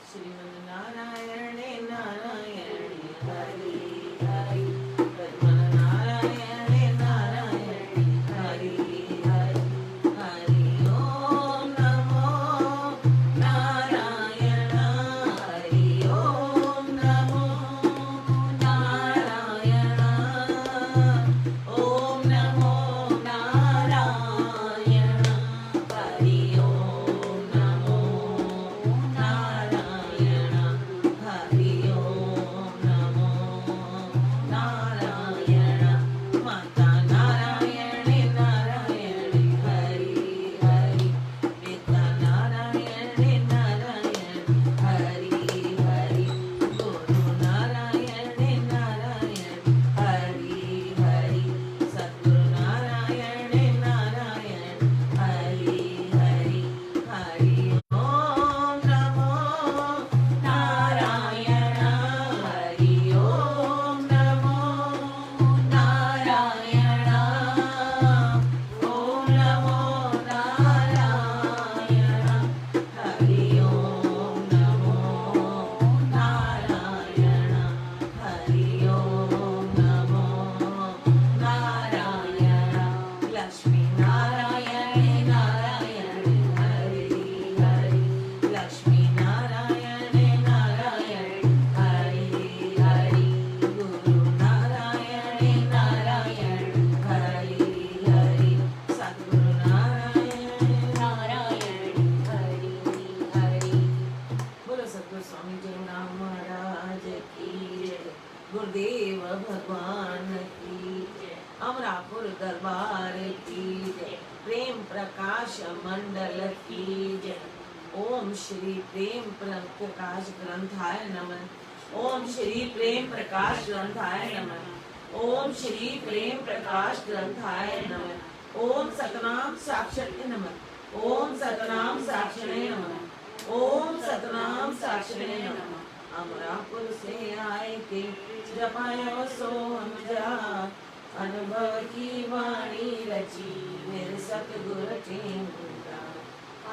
श्रीमन्नारायण नारायण हरि हरि श्रीमन्नारायण नारायण हरि हरि हरि ओम नमो नारायण हरि ओम नमो नारायण ओम नमो नारायण हरि ओम नमो नारायण हरि ओम नमो नारायण माता नारायण नारायण हरि हरि पिता नारायण नारायण हरि हरि गुरु नारायण नारायण हरि हरि सद्गुरु नारायण नारायण हरि हरि हरि ओम नमो नारायण हरि ओम नमो नारायण ओम नमो नारायण हरि ओम नमो नारायण हरि ओम नमो नारायण लक्ष्मी नारायण नारायण हरि हरि लक्ष्मी नारायण नारायण हरि हरि गुरु नारायण नारायण हरि हरि सद्गुरु नारायण नारायण हरि हरि बोलो सतगुरु स्वामी जी महाराज की जय गुरुदेव भगवान की जय अमरापुर दरबार की जय प्रेम प्रकाश मंडल की जय ओम श्री प्रेम प्रकाश ग्रंथाय नमः ओम श्री प्रेम प्रकाश ग्रंथाय नमः ओम श्री प्रेम प्रकाश ग्रंथाय नमः ओम सतनाम साक्षात् नमः ओम सतनाम साक्षिणे नमः ओम सतनाम साक्षिणे नमः अमरापुर से आए थे जपायो सो हम जा अनुभव की वाणी रची मेरे सतगुरु टेंगुरा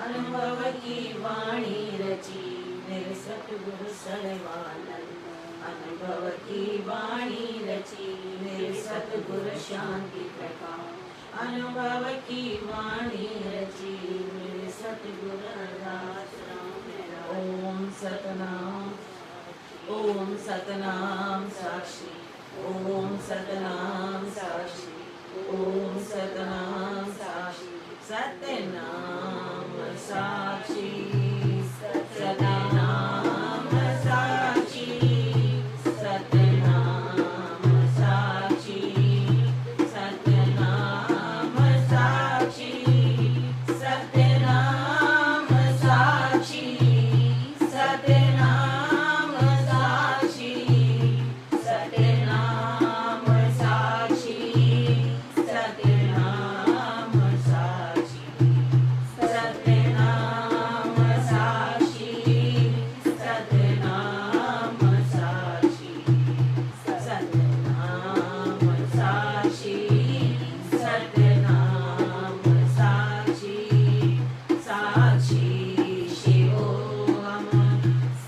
अनुभव की वाणी रची मेरे सतगुरु सरवानंद अनुभव की वाणी रची मेरे सतगुरु शांति प्रकाश अनुभव की वाणी रची मेरे सतगुरु दास राम ओम सतनाम साक्षी ओम सतनाम साक्षी ओम सतनाम साक्षी सतनाम साक्षी सतनाम साक्षी सतनाम साक्षी सतनाम साक्षी सतनाम साक्षी सतनाम साक्षी सतनाम साक्षी सतनाम साक्षी सतनाम साक्षी सतनाम साक्षी सतनाम साक्षी सतनाम साक्षी साक्षी शिवोहम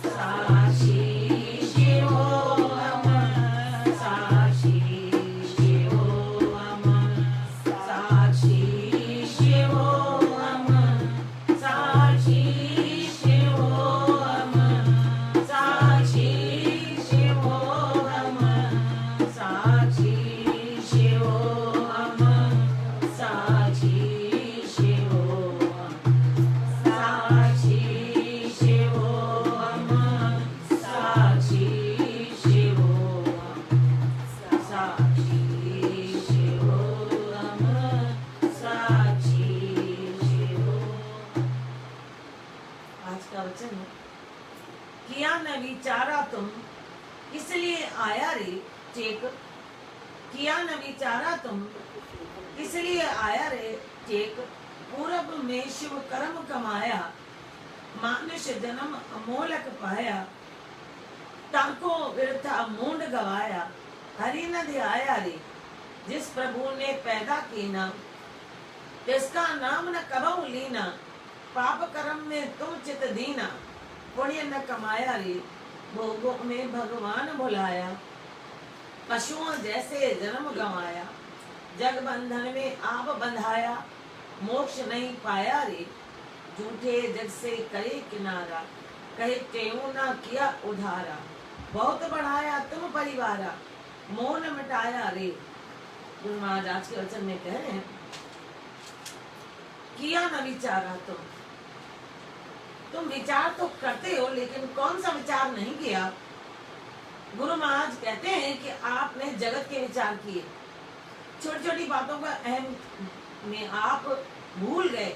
साक्षी शिवोहम साक्षी शिवोहम साक्षी शिवोहम साक्षी शिवोहम साक्षी शिवोहम साक्षी शिवोहम साक्षी शिवोहम साक्षी शिवोहम साक्षी शिवोहम साक्षी शिवोहम साक्षी शिवोहम। आज का वचन है किया न विचारा तुम इसलिए आया रे टेक किया न विचारा तुम इसलिए आया रे टेक पूरब में शिव कर्म कमाया मानुष जन्म अमोलक पाया ताको व्यर्था मूंड गवाया हरि न ध्याया रे जिस प्रभु ने पैदा कीना जिसका नाम न कबहु लीना पाप कर्म में तुम चित दीना पुण्य न कमाया रे, भोगों में भगवान भुलाया। पशुओं जैसे जन्म गंवाया, जग बंधन में आप बंधाया। मोक्ष नहीं पाया रे, झूठे जग से करे किनारा। कहे त्यों ना किया उधारा, बहुत बढ़ाया तुम परिवारा। मोह न मिटाया रे। गुरु महाराज आज के वचन में कह रहे हैं, किया न विचारा तुम विचार तो करते हो, लेकिन कौन सा विचार नहीं किया। गुरु महाराज कहते हैं कि आपने जगत के विचार किए, छोटी छोटी बातों का अहम में आप भूल गए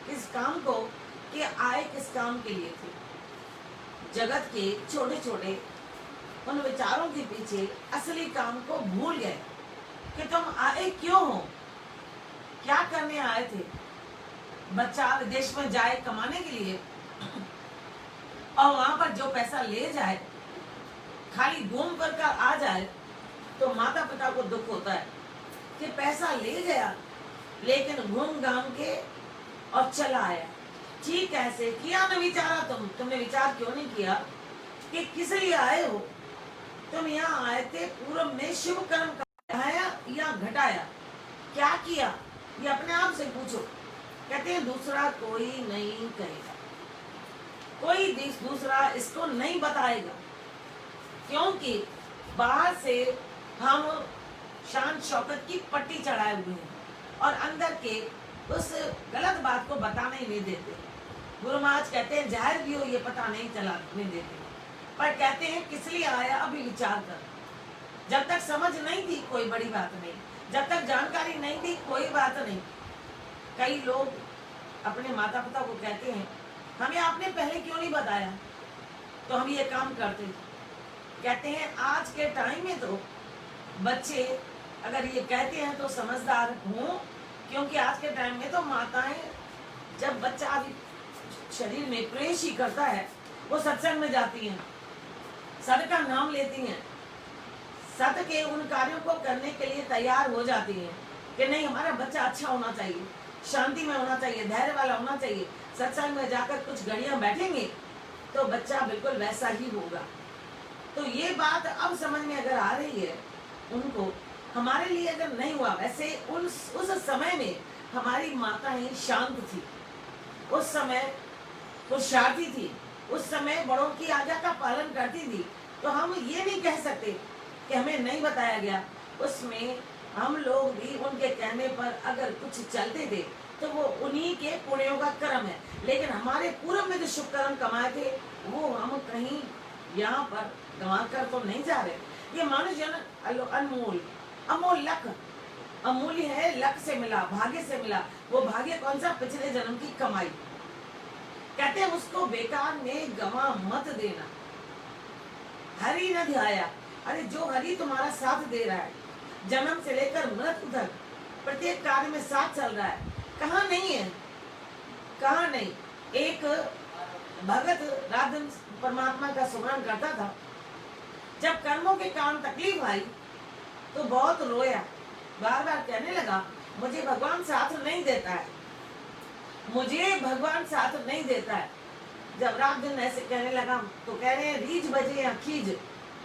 किस काम को, कि आए किस काम के लिए थे। जगत के छोटे छोटे उन विचारों के पीछे असली काम को भूल गए कि तुम आए क्यों हो, क्या करने आए थे। बच्चा विदेश में जाए कमाने के लिए, और वहां पर जो पैसा ले जाए खाली घूम कर आ जाए, तो माता पिता को दुख होता है कि पैसा ले गया लेकिन घूम घाम के और चला आया। ठीक ऐसे किया न विचारा तुमने विचार क्यों नहीं किया कि किस लिए आए हो। तुम यहाँ आए थे पूर्व में शुभ कर्म बढ़ाया या घटाया, क्या किया, ये अपने आप से पूछो। कहते हैं दूसरा कोई नहीं कहेगा, कोई दूसरा इसको नहीं बताएगा, क्योंकि बाहर से हम शान शौकत की पट्टी चढ़ाए हुए हैं और अंदर के उस गलत बात को बताने ही नहीं देते। गुरु महाराज कहते हैं जाहिर भी हो ये पता नहीं चलाने देते, पर कहते हैं किस लिए आया अभी विचार कर। जब तक समझ नहीं थी कोई बड़ी बात नहीं, जब तक जानकारी नहीं थी कोई बात नहीं। कई लोग अपने माता पिता को कहते हैं हमें आपने पहले क्यों नहीं बताया तो हम ये काम करते। कहते हैं आज के टाइम में तो बच्चे अगर ये कहते हैं तो समझदार हों, क्योंकि आज के टाइम में तो माताएं जब बच्चा अभी शरीर में प्रवेश ही करता है वो सत्संग में जाती हैं, सत्य का नाम लेती हैं, सत्य के उन कार्यों को करने के लिए तैयार हो जाती हैं कि नहीं हमारा बच्चा अच्छा होना चाहिए, शांति में होना चाहिए, धैर्य वाला होना चाहिए। सत्संग में जाकर कुछ घड़ियां बैठेंगे तो बच्चा बिल्कुल वैसा ही होगा। तो ये बात अब समझ में अगर आ रही है उनको, हमारे लिए अगर नहीं हुआ वैसे उस समय में हमारी माताएं शांत थी, उस समय पुरुषार्थी थी, उस समय बड़ों की आज्ञा का पालन करती थी। तो हम ये नहीं कह सकते कि हमें नहीं बताया गया। उसमें हम लोग भी उनके कहने पर अगर कुछ चलते थे तो वो उन्हीं के पुण्यों का कर्म है, लेकिन हमारे पूर्व में जो शुभ कर्म कमाए थे वो हम कहीं यहाँ पर गंवा कर तो नहीं जा रहे। ये मनुष्य अनमोल अमोल लक अमूल्य है, लक से मिला, भाग्य से मिला। वो भाग्य कौन सा? पिछले जन्म की कमाई। कहते हैं उसको बेकार में गंवा मत देना। हरि न ध्याया, अरे जो हरि तुम्हारा साथ दे रहा है जन्म से लेकर मृत्यु तक प्रत्येक कार्य में साथ चल रहा है, कहाँ नहीं है, कहाँ नहीं। एक भगत रात दिन परमात्मा का सुमरण करता था, जब कर्मों के कारण तकलीफ आई तो बहुत रोया, बार बार कहने लगा मुझे भगवान साथ नहीं देता है, मुझे भगवान साथ नहीं देता है। जब रात दिन ऐसे कहने लगा तो कह रहे हैं रीझ बजे या खींच,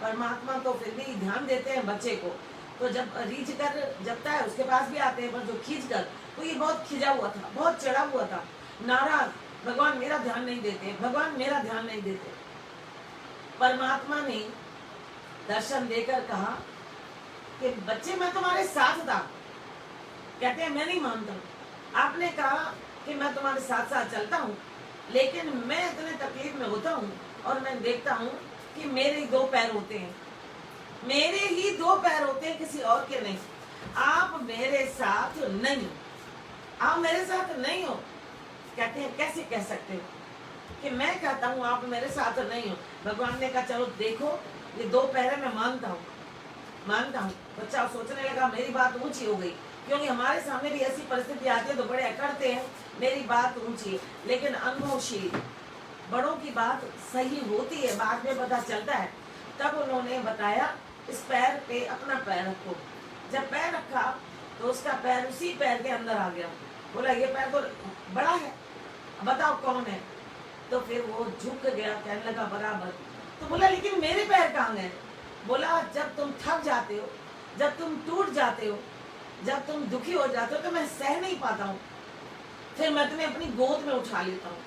परमात्मा तो फिर भी ध्यान देते हैं बच्चे को। तो जब रीझ कर जपता है उसके पास भी आते हैं, पर जो खींच कर, तो ये बहुत खिंचा हुआ था, बहुत चढ़ा हुआ था, नाराज, भगवान मेरा ध्यान नहीं देते, भगवान मेरा ध्यान नहीं देते। परमात्मा ने दर्शन देकर कहा कि बच्चे मैं तुम्हारे साथ था। कहते हैं मैं नहीं मानता, आपने कहा कि मैं तुम्हारे साथ साथ चलता हूँ, लेकिन मैं इतने तकलीफ में होता हूँ और मैं देखता हूँ कि मेरे ही दो पैर होते हैं, मेरे ही दो पैर होते हैं, किसी और के नहीं। आप मेरे साथ नहीं हो, आप मेरे साथ नहीं हो। कहते हैं कैसे कह सकते हो कि मैं कहता हूँ आप मेरे साथ नहीं हो। भगवान ने कहा चलो देखो ये दो पैर मैं मानता हूँ, मानता हूँ। बच्चा सोचने लगा मेरी बात ऊंची हो गई, क्योंकि हमारे सामने भी ऐसी परिस्थिति आती है तो बड़े अकड़ते हैं मेरी बात ऊंची है, लेकिन अनुभवशील बड़ों की बात सही होती है, बाद में पता चलता है। तब उन्होंने बताया इस पैर पे अपना पैर रखो। जब पैर रखा तो उसका पैर उसी पैर के अंदर आ गया। बोला ये पैर तो बड़ा है, बताओ कौन है? तो फिर वो झुक गया, कहने लगा बराबर। तो बोला लेकिन मेरे पैर कहाँ गए? बोला जब तुम थक जाते हो, जब तुम टूट जाते हो, जब तुम दुखी हो जाते हो तो मैं सह नहीं पाता हूँ, फिर मैं तुम्हें अपनी गोद में उठा लेता हूँ,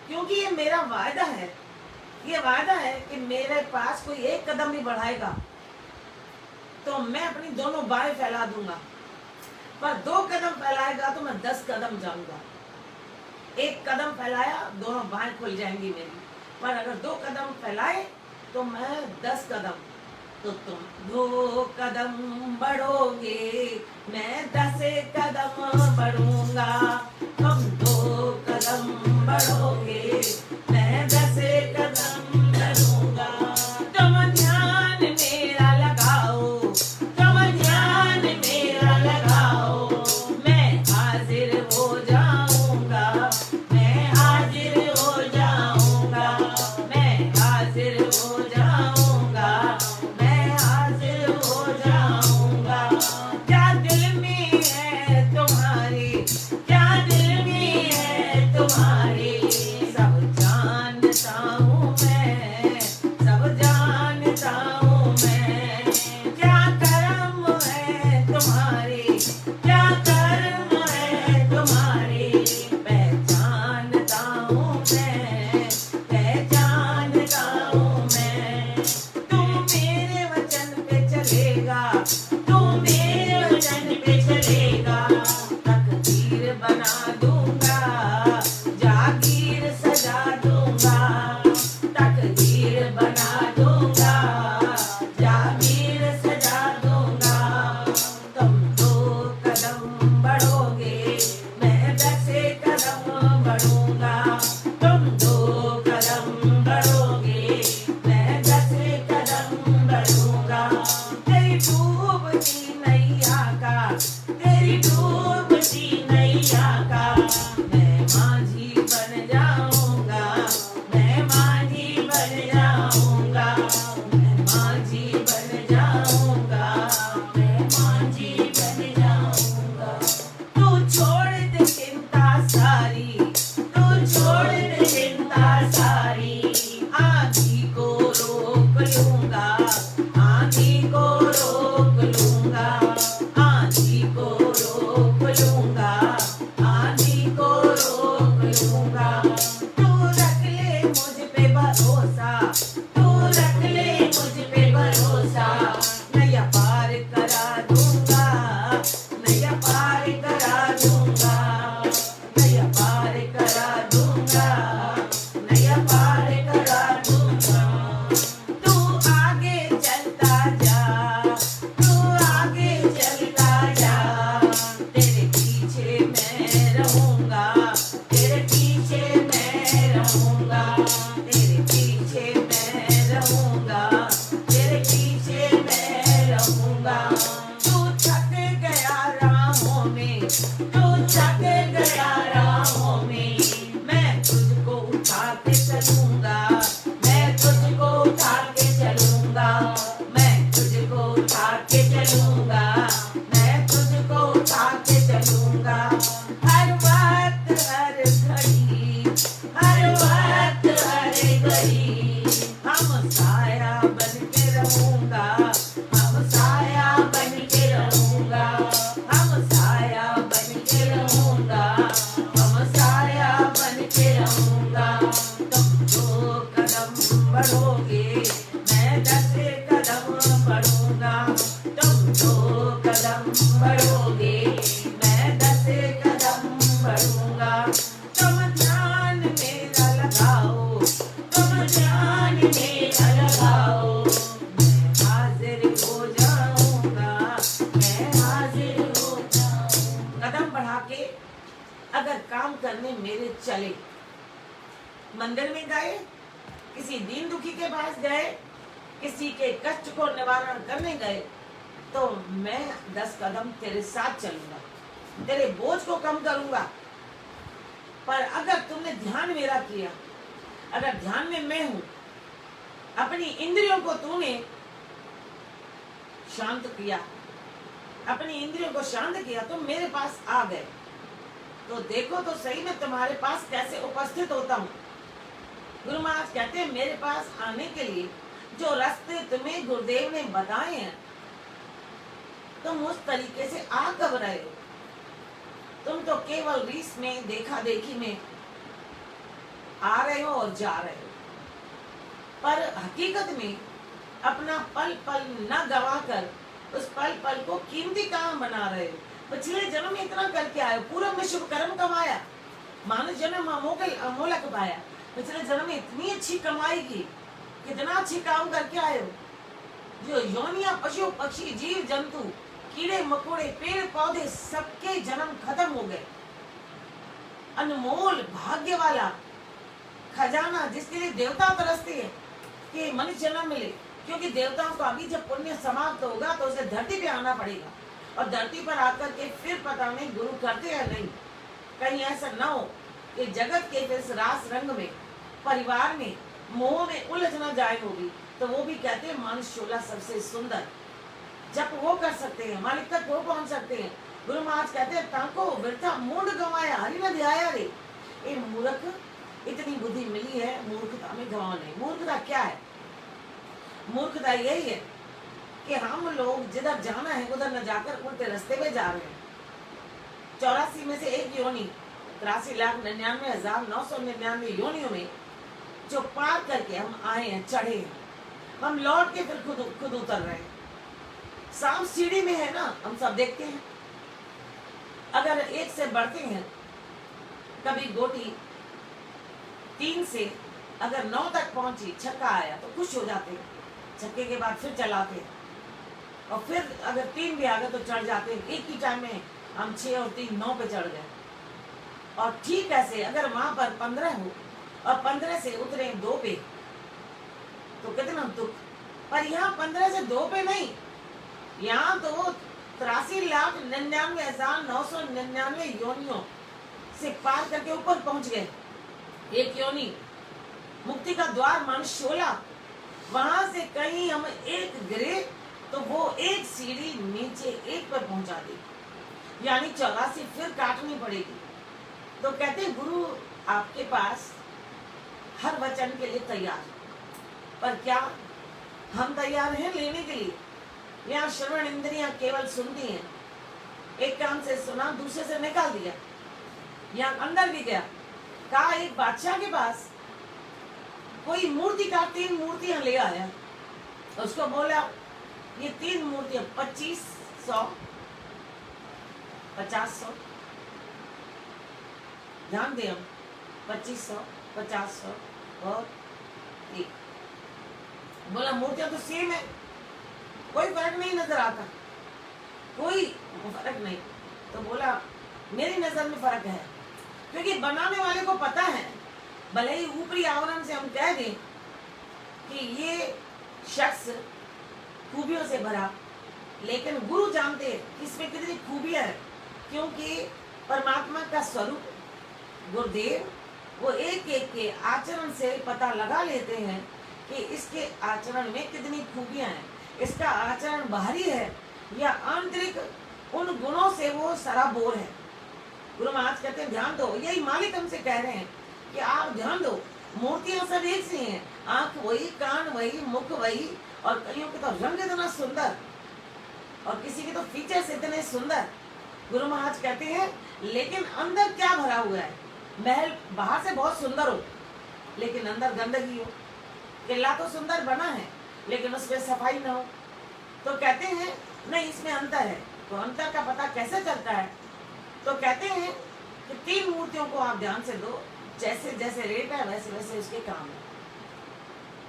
क्योंकि ये मेरा वायदा है, ये वायदा है कि मेरे पास कोई एक कदम भी बढ़ाएगा तो मैं अपनी दोनों बाहें फैला दूंगा, पर 2 कदम फैलाएगा तो मैं 10 कदम जाऊंगा। 1 कदम फैलाया दोनों बाहें खुल जाएंगी मेरी, पर अगर 2 कदम फैलाए तो मैं 10 कदम। तो तुम 2 कदम बढ़ोगे, मैं 10 कदम बढ़ूंगा। तुम 2 कदम बढ़ोगे, मैं 10 कदम बढ़ूंगा। तुम ध्यान मेरा लगाओ, तुम ध्यान मेरा लगाओ, मैं हाजिर हो जाऊंगा, मैं हाजिर हो जाऊंगा, मैं हाजिर हो जाऊंगा, मैं हाजिर हो जाऊंगा। क्या दिल में है तुम्हारे, क्या दिल में है तुम्हारे, सब जानता हूँ मैं, सब जानता हूँ मैं। क्या कर्म है तुम्हारे, क्या कर्म है तुम्हारे, पहचानता हूँ मैं, पहचानता हूँ मैं। तू मेरे वचन पे चलेगा, तू मेरे वचन पे चलेगा, तकदीर बना दूंगा, जागीर सजा दूंगा, तकदीर बना दूंगा, जागीर सजा दूंगा। तुम 2 कदम बढ़ोगे, मैं 10 कदम बढ़ूंगा। तुम 2 कदम बढ़ोगे, मैं 10 कदम बढ़ूंगा। तेरी डूबती नैया का, तेरी डूबती नैया का, मैं माझी बन जाऊंगा, मैं माझी बन जाऊंगा, मैं माझी बन जाऊंगा, मैं माझी बन जाऊंगा। तू छोड़ दे चिंता सारी, तू छोड़ दे चिंता सारी, आंधी को रोक लूंगा, आंधी को रोक लूंगा, आंधी को रोक लूंगा, आंधी को रोक लूंगा। तू रख ले मुझ पे भरोसा, तू रख ले मुझ पे भरोसा, नैया पार करा दूंगा, नैया पार करा दूंगा, नैया पार करा दूंगा, नैया पार करा दूंगा। तू आगे चलता जा, तू आगे चलता जा, तेरे पीछे मैं रहूंगा, तेरे पीछे मैं रहूंगा, तेरे पीछे मैं रहूंगा, तेरे पीछे मैं रहूंगा। तू थक गया राहों में, तू थक गया राहों में, मैं तुझको उठा के चलूंगा, मैं तुझको उठा के चलूंगा, मैं तुझको उठा के चलूंगा, मैं तुझको उठा के चलूंगा। हर वक्त हर घड़ी, हर वक्त हर घड़ी, हम साया बन के रहूंगा, हम साया बन के रहूंगा, हम साया बन के रहूंगा, हम साया बन के रहूंगा। तुम 2 कदम बढ़ोगे, मैं 10 कदम बढ़ूंगा। तुम 2 कदम बढ़ोगे, मैं 10 कदम बढ़ूंगा। तुम ध्यान मेरा लगाओ, तुम ध्यान मेरा लगाओ, मैं हाजिर हो जाऊंगा, मैं हाजिर हो जाऊंगा। कदम बढ़ा के अगर काम करने मेरे चले, मंदिर में गए, किसी दीन दुखी के पास गए, किसी के कष्ट को निवारण करने गए, तो मैं 10 कदम तेरे साथ चलूंगा, तेरे बोझ को कम करूंगा। पर अगर तुमने ध्यान मेरा किया, अगर ध्यान में मैं हूं, अपनी इंद्रियों को तूने शांत किया, अपनी इंद्रियों को शांत किया, तुम मेरे पास आ गए, तो देखो तो सही मैं तुम्हारे पास कैसे उपस्थित होता हूँ। गुरु महाराज कहते हैं मेरे पास आने के लिए जो रास्ते तुम्हें गुरुदेव ने बताए हैं, तुम उस तरीके से आ कब रहे हो? तुम तो केवल रीस में, देखा देखी में आ रहे हो और जा रहे हो, पर हकीकत में अपना पल पल न गवाकर उस पल पल को कीमती काम बना रहे हो। पिछले जन्म में इतना करके आए हो, पूर्व में शुभ कर्म कमाया, मानव जन्म अमोलक पाया, पिछले जन्म में इतनी अच्छी कमाई की, कितना अच्छी काम करके आए हो। जो योनिया, पशु पक्षी, जीव जंतु, कीड़े मकोड़े, पेड़ पौधे, सबके जन्म खत्म हो गए। अनमोल भाग्य वाला खजाना जिसके लिए देवता तरसते हैं कि मनुष्य जन्म मिले, क्योंकि देवताओं को अभी जब पुण्य समाप्त होगा तो उसे धरती पे आना पड़ेगा, और धरती पर आकर के फिर पता नहीं गुरु करते या नहीं। कहीं ऐसा न हो कि जगत के इस रास रंग में, परिवार में, मोह में उलझ न जाए होगी। तो वो भी कहते हैं मानुष शोला सबसे सुंदर, जब वो कर सकते हैं, मालिक तक वो पहुंच सकते हैं। गुरु महाराज कहते हैं ताको वृथा मूड गंवाया हरि न ध्याया रे। ये मूर्ख, इतनी बुद्धि मिली है, मूर्खता में गंवा नहीं। मूर्खता क्या है? मूर्खता यही है कि हम लोग जिधर जाना है उधर न जाकर उल्टे रास्ते में जा रहे हैं। 84 में से एक योनि 83,99,999 योनियों में जो पार करके हम आए हैं, चढ़े हैं, हम लौट के फिर खुद उतर रहे हैं। सांप सीढ़ी में है ना, हम सब देखते हैं। अगर एक से बढ़ते हैं, कभी गोटी 3 से अगर 9 तक पहुंची, छक्का आया तो खुश हो जाते हैं, छक्के के बाद फिर चलाते हैं, और फिर अगर 3 भी आ गए तो चढ़ जाते हैं। एक ही टाइम में हम 6 और 3 9 पे चढ़ गए। और ठीक ऐसे अगर वहां पर 15 हो और 15 से उतरे 2 पे तो कितना दुख। पर यहाँ 15 से 2 पे नहीं, यहाँ तो 83,99,999 योनियों से पार करके ऊपर पहुंच गए। एक योनि मुक्ति का द्वार मानुष शोला, वहां से कहीं हम एक गिरे तो वो एक सीढ़ी नीचे एक पर पहुंचा दी, यानी 84 फिर काटनी पड़ेगी। तो कहते हैं गुरु आपके पास हर वचन के लिए तैयार है, पर क्या हम तैयार हैं लेने के लिए? यहाँ श्रवण इंद्रियां केवल सुनती हैं, एक कान से सुना दूसरे से निकाल दिया। यहाँ अंदर भी गया, कहा एक बादशाह के पास कोई मूर्ति का 3 मूर्तियां ले आया, उसको बोला ये 3 मूर्तियां 2500 5000, ध्यान दे, हम 2500 5000 और 1। बोला मूर्तियां तो सेम है, कोई फर्क नहीं नजर आता, कोई फर्क नहीं। तो बोला मेरी नजर में फर्क है, क्योंकि बनाने वाले को पता है। भले ही ऊपरी आवरण से हम कह दें कि ये शख्स खूबियों से भरा, लेकिन गुरु जानते हैं इसमें कितनी खूबियां हैं, क्योंकि परमात्मा का स्वरूप गुरुदेव वो एक एक के आचरण से पता लगा लेते हैं कि इसके आचरण में कितनी खूबियां हैं, इसका आचरण बाहरी है या आंतरिक, उन गुणों से वो सराबोर है। गुरु महाराज कहते हैं ध्यान दो, यही मालिक हमसे कह रहे हैं कि आप ध्यान दो। मूर्तियां सब एक सी हैं, आंख वही, कान वही, मुख वही, और कईयों के तो रंग इतना सुंदर और किसी के तो फीचर्स इतने सुंदर। गुरु महाराज कहते हैं लेकिन अंदर क्या भरा हुआ है? महल बाहर से बहुत सुंदर हो लेकिन अंदर गंदगी हो, किला तो सुंदर बना है लेकिन उसमें सफाई न हो। तो कहते हैं नहीं, इसमें अंतर है। तो अंतर का पता कैसे चलता है? तो कहते हैं कि 3 मूर्तियों को आप ध्यान से दो, जैसे जैसे रेट है वैसे वैसे उसके काम है।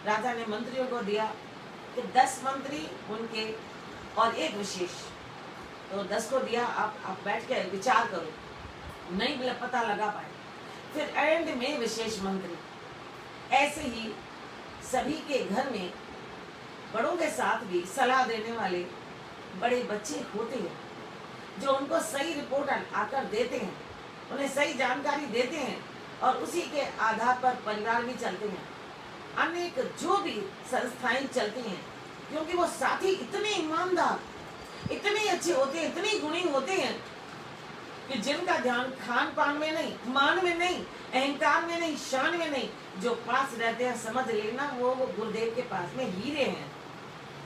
राजा ने मंत्रियों को दिया कि 10 मंत्री उनके और एक विशेष, तो 10 को दिया। आप बैठ के विचार करो, नहीं पता लगा पाए। फिर एंड में विशेष मंत्री। ऐसे ही सभी के घर में बड़ों के साथ भी सलाह देने वाले बड़े बच्चे होते हैं, जो उनको सही रिपोर्ट आकर देते हैं, उन्हें सही जानकारी देते हैं, और उसी के आधार पर परिवार भी चलते हैं। अनेक जो भी संस्थाएं चलती हैं, क्योंकि वो साथी इतने ईमानदार, इतने अच्छे होते हैं, इतने गुणी होते हैं कि जिनका ध्यान खान पान में नहीं, मान में नहीं, अहंकार में नहीं, शान में नहीं, जो पास रहते हैं समझ लेना, वो गुरुदेव के पास में हीरे हैं,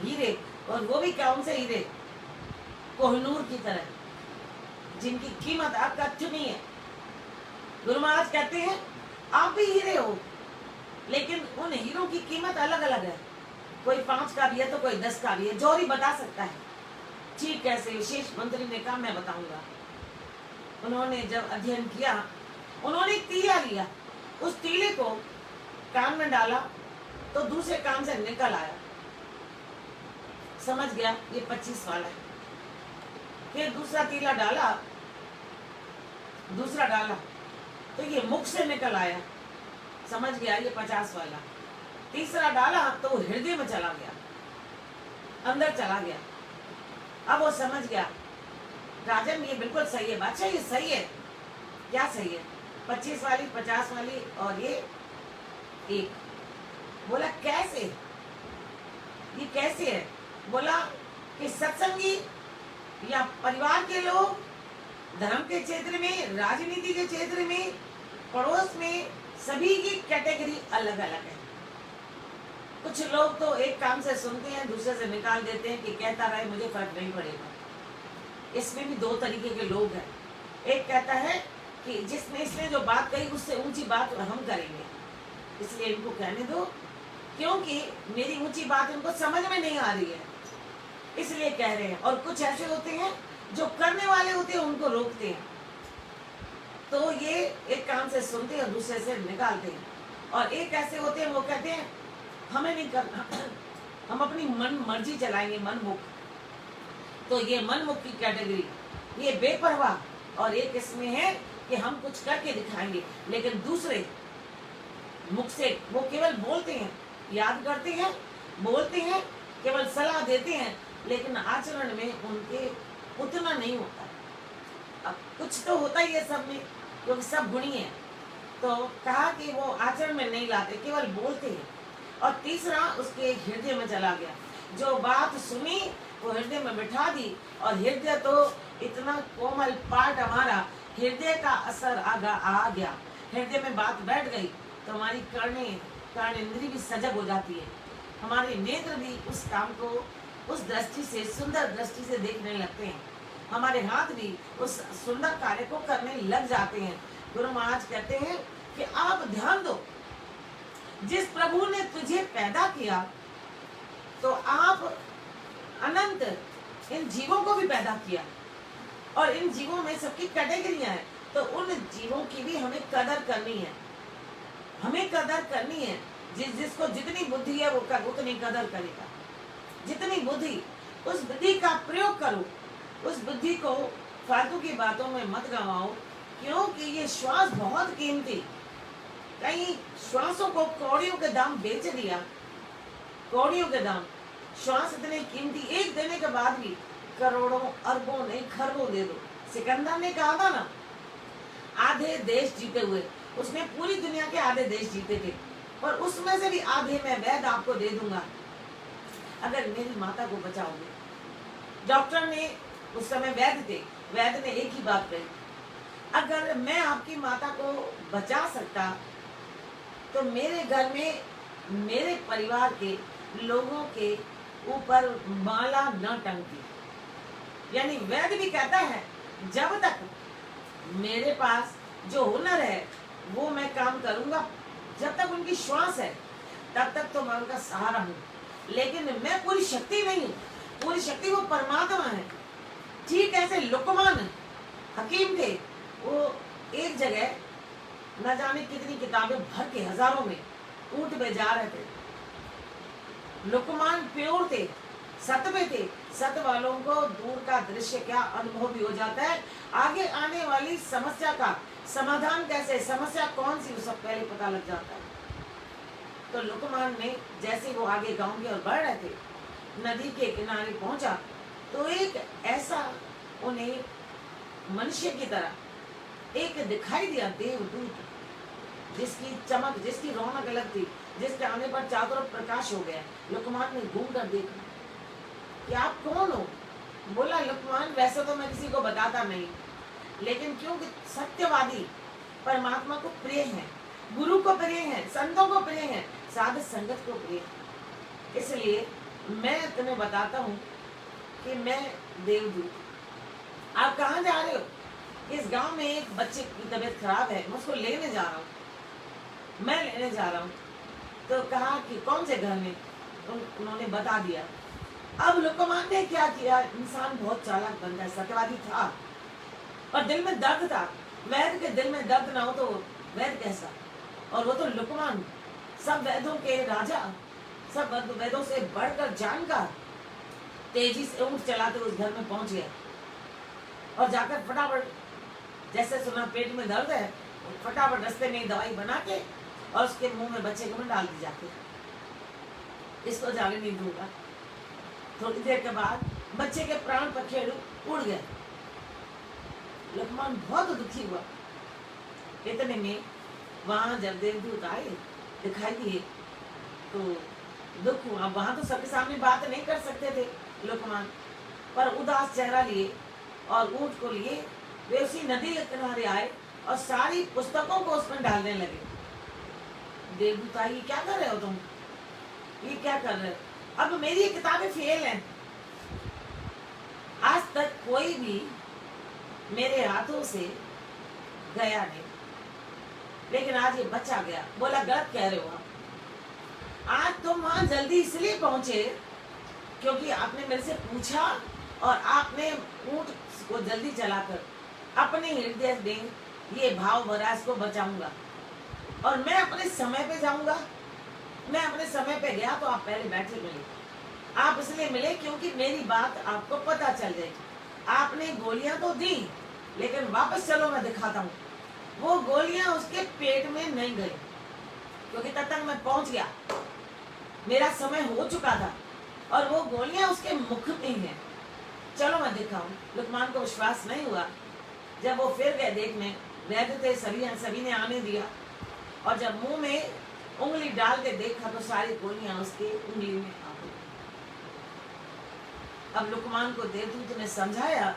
हीरे। और वो भी कौन से हीरे? कोहिनूर की तरह, जिनकी कीमत आपका चुनी है। गुरु महाराज कहते हैं आप भी हीरे हो, लेकिन उन हीरों की कीमत अलग अलग है। कोई 5 का भी है तो कोई 10 का भी है। जौहरी बता सकता है ठीक कैसे। विशेष मंत्री ने कहा मैं बताऊंगा। उन्होंने जब अध्ययन किया, उन्होंने तीला लिया, उस तीले को कान में डाला तो दूसरे कान से निकल आया। समझ गया ये 25 वाला है। फिर दूसरा तीला डाला, दूसरा डाला तो ये मुख से निकल आया। समझ गया ये 50 वाला। तीसरा डाला तो वो हृदय में चला गया, अंदर चला गया। अब वो समझ गया राजन ये बिल्कुल सही है। बादशाह ये सही है। क्या सही है? 25 वाली, 50 वाली और ये एक। बोला कैसे? ये कैसे है? बोला कि सत्संगी या परिवार के लोग, धर्म के क्षेत्र में, राजनीति के क्षेत्र में, पड़ोस में, सभी की कैटेगरी अलग अलग है। कुछ लोग तो एक काम से सुनते हैं, दूसरे से निकाल देते हैं कि कहता रहे मुझे फर्क नहीं पड़ेगा। इसमें भी 2 तरीके के लोग हैं। एक कहता है कि जिसने इसने जो बात कही उससे ऊंची बात हम करेंगे, इसलिए इनको कहने दो, क्योंकि मेरी ऊंची बात इनको समझ में नहीं आ रही है, इसलिए कह रहे हैं। और कुछ ऐसे होते हैं जो करने वाले होते हैं, उनको रोकते हैं। तो ये एक काम से सुनते हैं और दूसरे से निकालते हैं। और एक ऐसे होते हैं वो कहते हैं हमें नहीं करना, हम अपनी मन मर्जी चलाएंगे, मनमुख। तो ये मनमुख की कैटेगरी, ये बेपरवाह। और एक इसमें है कि हम कुछ करके दिखाएंगे, लेकिन दूसरे मुख से वो केवल बोलते हैं, याद करते हैं, बोलते हैं, केवल सलाह देते हैं, लेकिन आचरण में उनके उतना नहीं होता। अब कुछ तो होता ही है सब में, क्योंकि सब गुणी है। तो कहा कि वो आचरण में नहीं लाते, केवल बोलते हैं। और तीसरा उसके हृदय में चला गया। जो बात सुनी वो हृदय में बिठा दी, और हृदय तो इतना कोमल पार्ट हमारा, हृदय का असर आ गया, हृदय में बात बैठ गई तो हमारी कर्ण इंद्री भी सजग हो जाती है। हमारे नेत्र भी उस काम को उस दृष्टि से, सुंदर दृष्टि से देखने लगते हैं। हमारे हाथ भी उस सुंदर कार्य को करने लग जाते हैं। गुरु महाराज कहते हैं कि आप ध्यान दो, जिस प्रभु ने तुझे पैदा किया तो आप अनंत इन जीवों को भी पैदा किया, और इन जीवों में सबकी कैटेगरियां हैं। तो उन जीवों की भी हमें कदर करनी है, हमें कदर करनी है। जिसको जितनी बुद्धि है वो उतनी कदर करेगा। जितनी बुद्धि, उस बुद्धि का प्रयोग करो, उस बुद्धि को फालतू की बातों में मत गंवाओ, क्योंकि ये श्वास बहुत कीमती। कई श्वासों को कौड़ियों के दाम बेच दिया, कौड़ियों के दाम। श्वास इतने कीमती, एक देने के बाद भी करोड़ों अरबों नहीं खरबों दे दो। सिकंदर ने कहा था ना, आधे देश जीते हुए, उसने पूरी दुनिया के आधे देश जीते थे, और उसमें से भी आधे मैं वैद आपको दे दूंगा अगर मेरी माता को बचाओगे। डॉक्टर ने, उस समय वैद थे, वैद ने एक ही बात कही, अगर मैं आपकी माता को बचा सकता तो मेरे घर में, मेरे परिवार के लोगों के ऊपर माला न टंगती। यानी वैद भी कहता है जब तक मेरे पास जो हुनर है वो मैं काम करूंगा, जब तक उनकी श्वास है तब तक तो मैं उनका सहारा हूँ, लेकिन मैं पूरी शक्ति नहीं हूँ। पूरी शक्ति वो परमात्मा है। ठीक ऐसे लुकमान हकीम थे, वो एक जगह न जाने कितनी किताबें भर के, हजारों में ऊंट पे जा रहे थे। लुकमान प्योर थे, सत में थे। सत वालों को दूर का दृश्य क्या अनुभव भी हो जाता है, आगे आने वाली समस्या का समाधान कैसे, समस्या कौन सी, सब पहले पता लग जाता है। तो लुकमान ने जैसे वो आगे गांव की ओर बढ़ रहे थे, नदी के किनारे पहुंचा तो एक ऐसा उन्हें मनुष्य की तरह एक दिखाई दिया देवदूत, जिसकी चमक, जिसकी रौनक अलग थी, जिसके आने पर चारों तरफ प्रकाश हो गया। लुकमान ने घूम कर देखा कि आप कौन हो। बोला लुकमान, वैसे तो मैं किसी को बताता नहीं, लेकिन क्योंकि सत्यवादी परमात्मा को प्रिय है, गुरु को प्रिय है, संतों को प्रिय है, साध संगत को प्रिय है। इसलिए मैं तुम्हें बताता हूँ कि मैं देवदूत। आप कहाँ जा रहे हो? इस गांव में एक बच्चे की तबीयत खराब है, मैं उसको लेने जा रहा हूँ, मैं लेने जा रहा हूँ। तो कहा कि कौन से घर में? उन्होंने बता दिया। अब लोकमान ने क्या किया? इंसान बहुत चालाक बनता है, सत्यवादी था और दिल में दर्द था। वैद्य के दिल में दर्द ना हो तो वैद्य कैसा? और वो तो लोकमान, सब वैद्यों के राजा, सब वैद्यों से बढ़कर जानकार, तेजी से ऊंट चलाते उस घर में पहुंच गया और जाकर फटाफट, जैसे सुना पेट में दर्द है, फटाफट रास्ते में दवाई बना के और उसके मुंह में बच्चे को डाल दी जाती है, इसको जाने नहीं दूंगा। थोड़ी देर के बाद बच्चे के प्राण पखेरु उड़ गए। लोकमान बहुत दुखी हुआ। इतने में वहां जब देवदूत आए दिखाई दिए तो दुख हुआ। वहां तो सबके सामने बात नहीं कर सकते थे लोकमान, पर उदास चेहरा लिए और ऊंट को लिए वे उसी नदी के किनारे आए और सारी पुस्तकों को उसमें डालने लगे। देवदूत आई, क्या कर रहे हो तुम? ये क्या कर रहे हो? अब मेरी ये किताबें फेल हैं। आज तक कोई भी मेरे हाथों से गया नहीं, लेकिन आज ये बच्चा गया। बोला गलत कह रहे हो आप। आज तुम वहां जल्दी इसलिए पहुंचे क्योंकि आपने मेरे से पूछा और आपने ऊंट को जल्दी चलाकर अपने हृदय में ये भाव भरा, इसको बचाऊंगा और मैं अपने समय पे जाऊंगा। मैं अपने समय पे गया तो आप पहले बैठे मिले। आप इसलिए मिले क्योंकि मेरी बात आपको पता चल जाएगी। आपने गोलियां तो दी, लेकिन वापस चलो मैं दिखाता हूँ। वो गोलियां उसके पेट में नहीं गई क्योंकि तब तक मैं पहुंच गया, मेरा समय हो चुका था और वो गोलियां उसके मुख में हैं। चलो मैं दिखाऊं। लुकमान को विश्वास नहीं हुआ। जब वो फिर गए देखने, वैद्य थे, सभी ने आने दिया और जब मुंह में उंगली डाल के देखा तो सारी गोलियां उसकी उंगली में आ गई। अब लुकमान को देवदूत ने समझाया,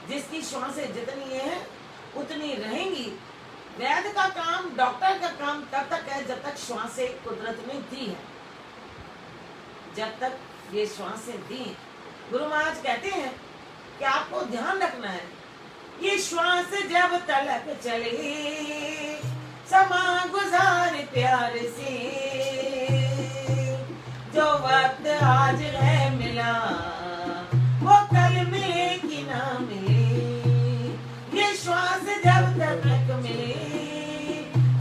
जिसकी श्वासें जितनी है उतनी रहेंगी। वैद्य का काम, डॉक्टर का काम तब तक है जब तक श्वासें कुदरत में दी है, जब तक ये श्वासें दी। गुरु महाराज कहते हैं कि आपको ध्यान रखना है, ये श्वास जब तलक चले समा गुजार प्यार से, जो वक्त आज है मिला वो कल मिले कि ना मिले। ये श्वास जब तक मिले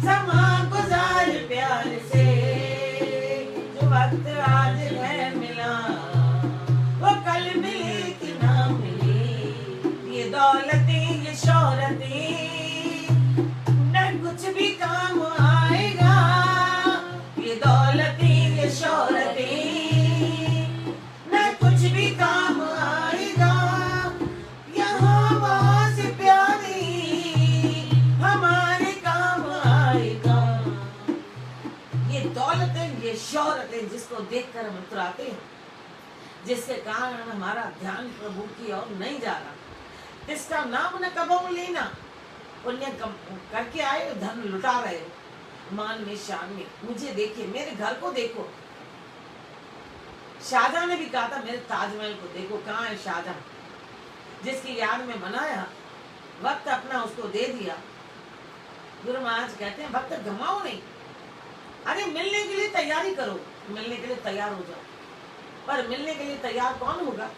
समा गुजार प्यार से, जो वक्त आज है मिला वो कल मिले कि ना मिले। ये दौलतें, ये शोहरतें न कुछ भी काम आएगा। ये दौलतें, ये शोहरतें न कुछ भी काम आएगा। यहाँ वहाँ से प्यारी हमारे काम आएगा। ये दौलतें, ये शोहरतें जिसको देखकर हम उतराते हैं, जिसके कारण हमारा ध्यान प्रभु की ओर नहीं जा रहा, जिसका नाम न कबो लेना, पुण्य करके आए हो, धन लुटा रहे हो, मान में शान में। मुझे देखिए, मेरे घर को देखो। शाहजहां ने भी कहा था मेरे ताजमहल को देखो, कहाँ है शाहजहां, जिसकी याद में बनाया, वक्त अपना उसको दे दिया। गुरु महाराज कहते हैं वक्त गमाओ नहीं। अरे मिलने के लिए तैयारी करो, मिलने के लिए तैयार हो जाओ, पर मिलने के लिए तैयार कौन होगा?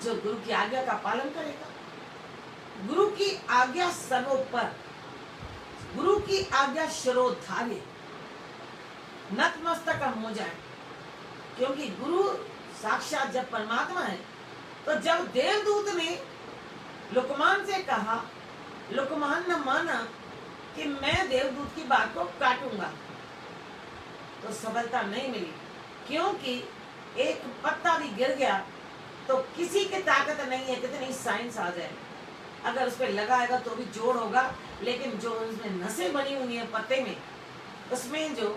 जो गुरु की आज्ञा का पालन करेगा। गुरु की आज्ञा सर्वोपर, गुरु की आज्ञा शिरोधार्य, नतमस्तक हो जाए, क्योंकि गुरु साक्षात जब परमात्मा है। तो जब देवदूत ने लुकमान से कहा, लुकमान ने माना कि मैं देवदूत की बात को काटूंगा, तो सफलता नहीं मिली, क्योंकि एक पत्ता भी गिर गया तो किसी की ताकत नहीं है कितनी साइंस आ जाए, अगर उस पर लगाएगा तो भी जोड़ होगा, लेकिन जो उसमें नसें बनी हुई है पत्ते में, उसमें जो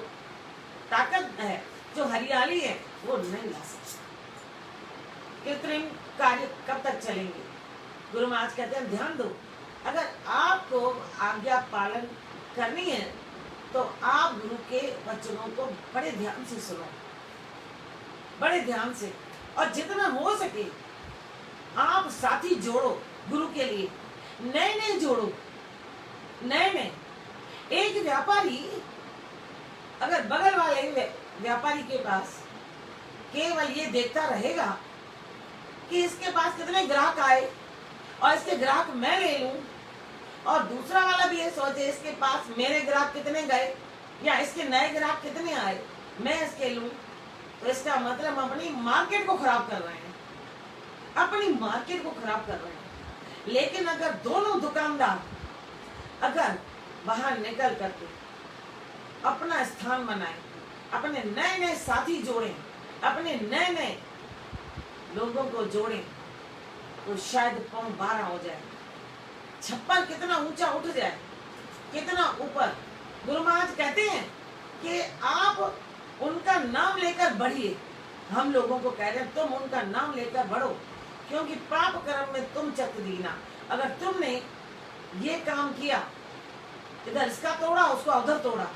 ताकत है, जो हरियाली है, वो नहीं ला सकता। कृत्रिम कार्य कब तक चलेंगे? गुरु महाराज कहते हैं ध्यान दो। अगर आपको आज्ञा पालन करनी है तो आप गुरु के वचनों को बड़े ध्यान से सुनो, बड़े ध्यान से, और जितना हो सके आप साथी जोड़ो गुरु के लिए, नए नए जोड़ो, नए नए। एक व्यापारी अगर बगल वाले व्यापारी के पास केवल ये देखता रहेगा कि इसके पास कितने ग्राहक आए और इसके ग्राहक मैं ले लूं, और दूसरा वाला भी ये सोचे इसके पास मेरे ग्राहक कितने गए या इसके नए ग्राहक कितने आए मैं इसके लूं, तो इसका मतलब हम अपनी मार्केट को खराब कर रहे हैं, अपनी मार्केट को खराब कर रहे हैं। लेकिन अगर दोनों दुकानदार अगर बाहर निकल करके अपना स्थान बनाए, अपने नए नए साथी जोड़ें, अपने नए नए लोगों को जोड़ें, तो शायद पौं 12 हो जाए, छप्पर कितना ऊंचा उठ जाए, कितना ऊपर। गुरु महाराज कहते हैं कि आप उनका नाम लेकर बढ़िए। हम लोगों को कह रहे हैं तुम उनका नाम लेकर बढ़ो, क्योंकि पाप कर्म में तुम चक दीना। अगर तुमने ये काम किया, इधर इसका तोड़ा उसको उधर तोड़ा,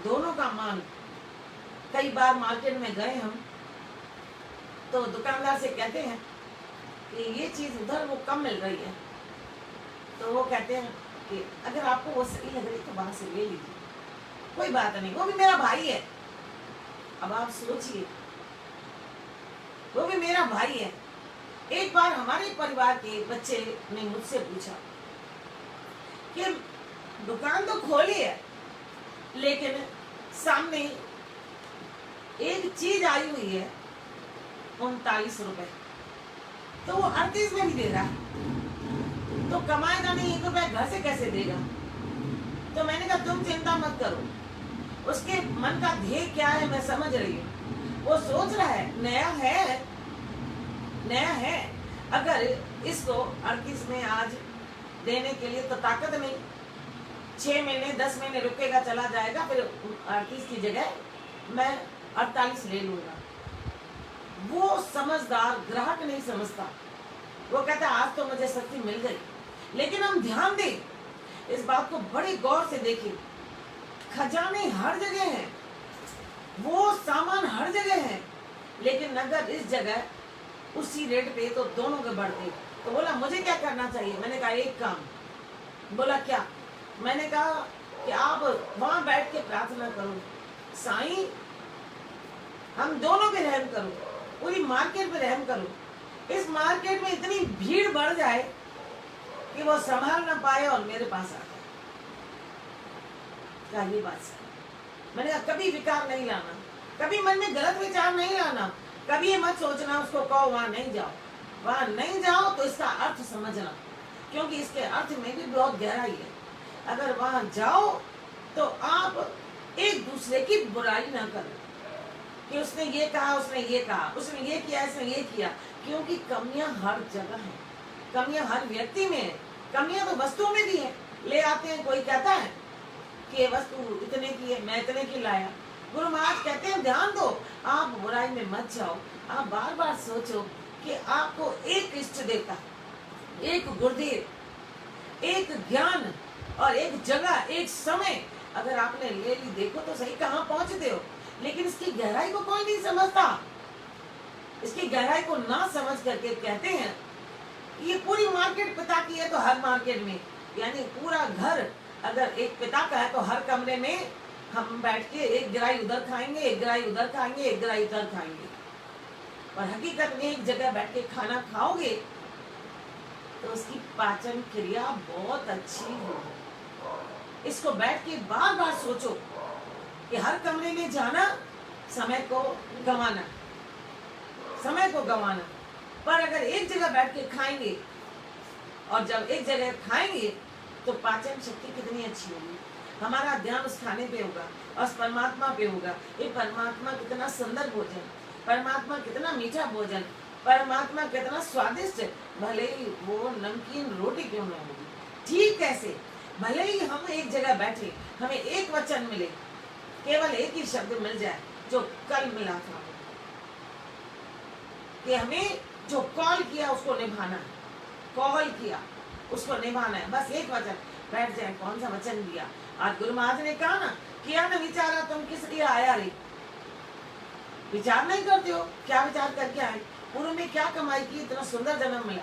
दोनों का मान। कई बार मार्केट में गए हम तो दुकानदार से कहते हैं कि ये चीज उधर वो कम मिल रही है, तो वो कहते हैं कि अगर आपको वो सही लग रही तो वहां से ले लीजिए, कोई बात नहीं, वो भी मेरा भाई है। अब आप सोचिए, वो भी मेरा भाई है। एक बार हमारे परिवार के बच्चे ने मुझसे पूछा कि दुकान तो खोली है लेकिन सामने एक चीज आई हुई है 39 रुपए, तो वो 38 में भी दे रहा है, तो कमाएगा नहीं 1 रुपया, घर से कैसे देगा। तो मैंने कहा तुम चिंता मत करो, उसके मन का ध्येय क्या है मैं समझ रही हूँ। वो सोच रहा है नया है, नया है, अगर इसको 38 में आज देने के लिए तो ताकत नहीं, 6 महीने 10 महीने रुकेगा, चला जाएगा, फिर 38 की जगह मैं 48 ले लूंगा। वो समझदार ग्राहक नहीं समझता, वो कहता आज तो मुझे शक्ति मिल गई। लेकिन हम ध्यान दें, इस बात को बड़े गौर से देखें, खजाने हर जगह हैं, वो सामान हर जगह है, लेकिन अगर इस जगह उसी रेट पे तो दोनों के बढ़ते। तो बोला मुझे क्या करना चाहिए, मैंने कहा एक काम। बोला क्या, मैंने कहा कि आप वहां बैठ के प्रार्थना करो, साईं हम दोनों पे रहम करो, पूरी मार्केट पे रहम करो। इस मार्केट में इतनी भीड़ बढ़ जाए कि वो संभाल ना पाए और मेरे पास आ जाए। क्या ये बात सही? मैंने कहा कभी विकार नहीं लाना, कभी मन में गलत विचार नहीं लाना, कभी ये मत सोचना उसको कहो वहां नहीं जाओ, वहां नहीं जाओ तो इसका अर्थ समझना, क्योंकि इसके अर्थ में भी बहुत गहराई है। अगर वहां जाओ तो आप एक दूसरे की बुराई ना करो कि उसने ये कहा, उसने ये कहा, उसने ये किया, इसने ये किया, क्योंकि कमियां हर जगह हैं, कमियां हर व्यक्ति में है, कमियां तो वस्तुओं में भी है। ले आते हैं, कोई कहता है कि ये वस्तु इतने की है, मैं इतने की लाया। गुरु महाराज कहते हैं ध्यान दो, आप बुराई में मत जाओ, आप बार बार सोचो कि आपको एक इष्ट देवता, एक गुरुदेव, एक ज्ञान और एक जगह, एक समय अगर आपने ले ली, देखो तो सही कहाँ पहुंचते हो। लेकिन इसकी गहराई को कोई नहीं समझता। इसकी गहराई को ना समझ करके कहते हैं ये पूरी मार्केट पिता की है तो हर मार्केट में, यानी पूरा घर अगर एक पिता का है तो हर कमरे में हम बैठ के एक गिराई उधर खाएंगे, एक गिराई उधर खाएंगे, एक गिराई उधर खाएंगे। और हकीकत में एक जगह बैठ के खाना खाओगे तो उसकी पाचन क्रिया बहुत अच्छी होगी। इसको बैठ के बार बार सोचो कि हर कमरे में जाना, समय को गंवाना, समय को गंवाना। पर अगर एक जगह बैठ के खाएंगे और जब एक जगह खाएंगे तो पाचन शक्ति कितनी अच्छी होगी, हमारा ध्यान उस खाने पे होगा और उस परमात्मा पे होगा। ये परमात्मा कितना सुंदर भोजन, परमात्मा कितना मीठा भोजन, परमात्मा कितना स्वादिष्ट, भले ही वो नमकीन रोटी क्यों न होगी। ठीक कैसे, भले ही हम एक जगह बैठे, हमें एक वचन मिले, केवल एक ही शब्द मिल जाए जो कल मिला था, कि हमें जो कॉल किया उसको निभाना है, कॉल किया उसको निभाना है, बस एक वचन। बैठ जाए, कौन सा वचन दिया। आज गुरु महाराज ने कहा ना, किया ना विचारा तुम किस लिए आया रे। विचार नहीं करते हो, क्या विचार करके आए, पूर्व में क्या कमाई की, इतना सुंदर जन्म मिला,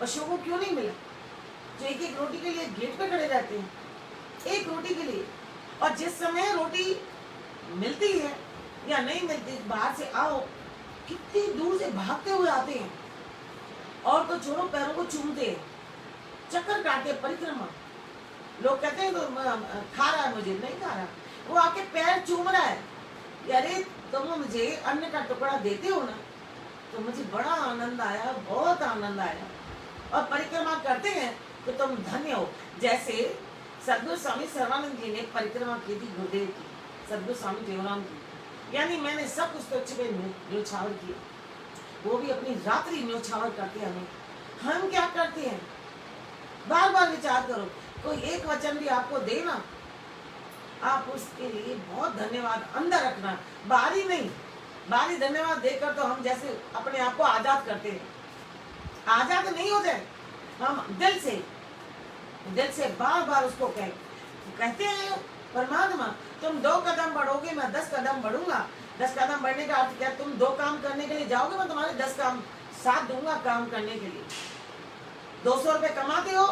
पशुओं को क्यों नहीं मिला जो एक एक रोटी के लिए गेट पे खड़े रहते हैं, एक रोटी के लिए। और जिस समय रोटी मिलती है या नहीं मिलती, बाहर से आओ, कितनी दूर से भागते हुए आते हैं, और तो छोड़ो पैरों को चूमते हैं, चक्कर काटते, परिक्रमा। लोग कहते हैं तो खा रहा है, मुझे नहीं खा रहा, वो आके पैर चूम रहा है। अरे तुम मुझे अन्न का टुकड़ा देते हो ना, तो मुझे बड़ा आनंद आया, बहुत आनंद आया। और परिक्रमा करते हैं तो तुम धन्य हो। जैसे सदगुरु स्वामी सर्वानंद जी ने परिक्रमा की थी गुरुदेव की, सदगुरु स्वामी देवराम की, यानी मैंने सब कुछ तो छिपे न्योछावर किया, वो भी अपनी रात्रि न्योछावर करते हैं। हम क्या करते हैं, बार बार विचार करो, कोई एक वचन भी आपको देना, आप उसके लिए बहुत धन्यवाद अंदर रखना, बाहरी नहीं। बाहरी धन्यवाद देकर तो हम जैसे अपने आप को आजाद करते हैं, आजाद नहीं हो जाए, हम दिल से बार बार उसको कहते हैं, परमात्मा तुम 2 कदम बढ़ोगे, मैं 10 कदम बढ़ूंगा। 10 कदम बढ़ने का अर्थ क्या, तुम 2 काम करने के लिए जाओगे, मैं तुम्हारे 10 काम साथ दूंगा काम करने के लिए। 200 रुपए कमाते हो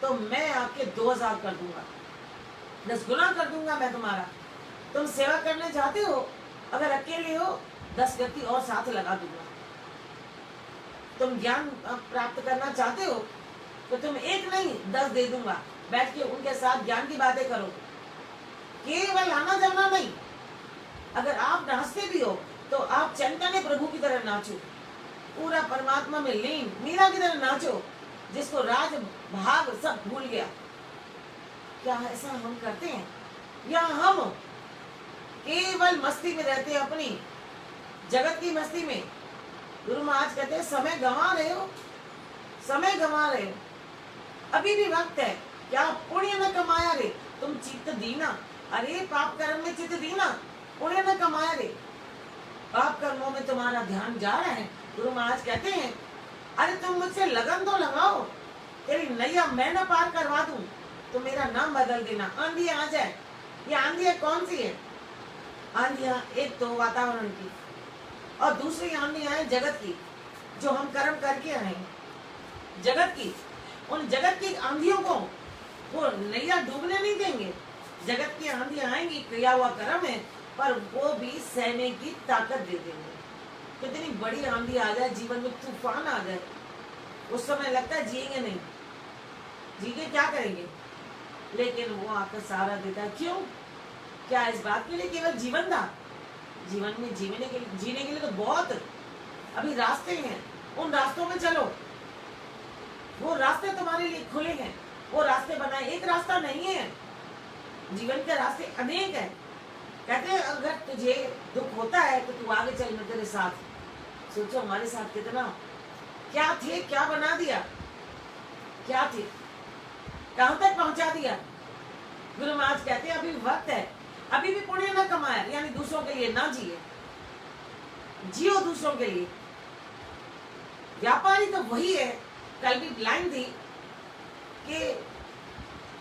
तो मैं आपके 2000 कर दूंगा, 10 गुना कर दूंगा मैं तुम्हारा। तुम सेवा करने चाहते हो, अगर अकेले हो 10 व्यक्ति और साथ लगा दूंगा। तुम ज्ञान प्राप्त करना चाहते हो तो तुम एक नहीं 10 दे दूंगा, बैठ के उनके साथ ज्ञान की बातें करो, केवल आना जाना नहीं। अगर आप नाचते भी हो तो आप चैतन्य प्रभु की तरह नाचो, पूरा परमात्मा में लीन मीरा की तरह नाचो, जिसको राज भाग सब भूल गया। क्या ऐसा हम करते हैं, या हम केवल मस्ती में रहते हैं, अपनी जगत की मस्ती में। गुरु महाराज कहते हैं समय गंवा रहे हो, समय गंवा रहे हो, अभी भी वक्त है। क्या पुण्य न कमाया रे, तुम चित्त दीना, अरे पाप कर्म में चित्त दीना, पुण्य न कमाया रे, पाप कर्मों में तुम्हारा ध्यान जा रहा है। गुरु महाराज कहते हैं अरे तुम मुझसे लगन तो लगाओ, तेरी नैया मैं न पार करवा दूं तो मेरा नाम बदल देना। आंधी आ जाए, ये आंधी कौन सी है, आंधियां एक तो वातावरण की, और दूसरी आंधी आए जगत की, जो हम कर्म करके आए जगत की। उन जगत की आंधियों को वो नैया डूबने नहीं देंगे। जगत की आंधियां आएंगी, किया हुआ कर्म है, पर वो भी सहने की ताकत दे देंगे। कितनी बड़ी आंधी आ जाए, जीवन में तूफान आ जाए, उस समय लगता है जिएंगे नहीं, जी के क्या करेंगे, लेकिन वो आकर सहारा देता है। क्यों, क्या इस बात के लिए केवल जीवन था, जीवन में जीने के लिए तो बहुत अभी रास्ते हैं, उन रास्तों में चलो, वो रास्ते तुम्हारे लिए खुले हैं, वो रास्ते बनाए, एक रास्ता नहीं है, जीवन के रास्ते अनेक है। कहते हैं अगर तुझे दुख होता है तो तू आगे चल, मैं तेरे साथ। सोचो हमारे साथ कितना, क्या थे, क्या बना दिया, क्या थे, कहां तक पहुंचा दिया। गुरु महाराज कहते हैं अभी वक्त है, अभी भी पुण्य न कमाया, यानी दूसरों के लिए ना जिए, जियो दूसरों के लिए। व्यापारी तो वही है, कल भी लाइन थी कि